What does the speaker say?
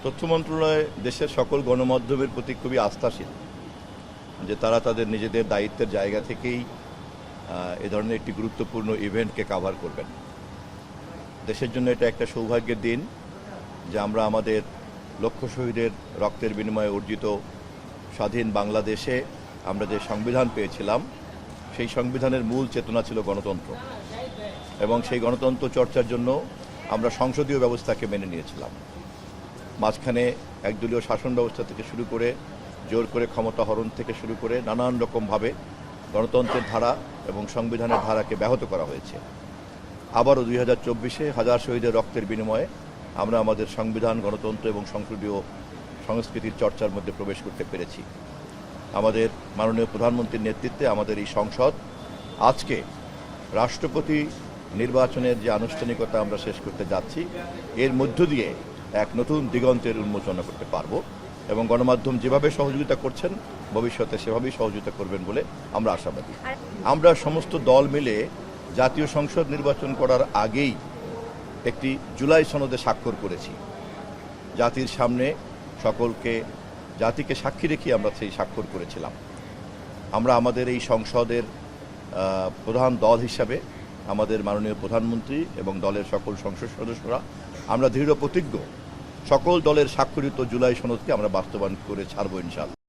তথ্য মন্ত্রণালয় দেশের সকল গণমাধ্যমের প্রতি খুবই আস্থাশীল যে তারা তাদের নিজেদের দায়িত্বের জায়গা থেকেই এ ধরনের একটি গুরুত্বপূর্ণ ইভেন্টকে কাভার করবেন। দেশের জন্য এটা একটা সৌভাগ্যের দিন যে আমরা আমাদের লক্ষ শহীদের রক্তের বিনিময়ে অর্জিত স্বাধীন বাংলাদেশে আমরা যে সংবিধান পেয়েছিলাম সেই সংবিধানের মূল চেতনা ছিল গণতন্ত্র, এবং সেই গণতন্ত্র চর্চার জন্য আমরা সংসদীয় ব্যবস্থাকে মেনে নিয়েছিলাম। মাঝখানে একদলীয় শাসন ব্যবস্থা থেকে শুরু করে জোর করে ক্ষমতা হরণ থেকে শুরু করে নানান রকমভাবে গণতন্ত্রের ধারা এবং সংবিধানের ধারাকে ব্যাহত করা হয়েছে। আবারও 2024-এ হাজার শহীদের রক্তের বিনিময়ে আমরা আমাদের সংবিধান, গণতন্ত্র এবং সংসদীয় সংস্কৃতির চর্চার মধ্যে প্রবেশ করতে পেরেছি। আমাদের মাননীয় প্রধানমন্ত্রীর নেতৃত্বে আমাদের এই সংসদ আজকে রাষ্ট্রপতি নির্বাচনের যে আনুষ্ঠানিকতা আমরা শেষ করতে যাচ্ছি, এর মধ্য দিয়ে এক নতুন দিগন্তের উন্মোচন করতে পারব, এবং গণমাধ্যম যেভাবে সহযোগিতা করছেন ভবিষ্যতে সেভাবেই সহযোগিতা করবেন বলে আমরা আশাবাদী। আমরা সমস্ত দল মিলে জাতীয় সংসদ নির্বাচন করার আগেই একটি জুলাই সনদে স্বাক্ষর করেছি। জাতির সামনে জাতিকে সাক্ষী রেখে আমরা সেই স্বাক্ষর করেছিলাম। আমরা আমাদের এই সংসদের প্রধান দল হিসাবে আমাদের মাননীয় প্রধানমন্ত্রী এবং দলের সকল সংসদ সদস্যরা আমরা দৃঢ় প্রতিজ্ঞ সকল দলের স্বাক্ষরিত জুলাই সনদকে আমরা বাস্তবায়ন করে ছাড়ব ইনশাআল্লাহ।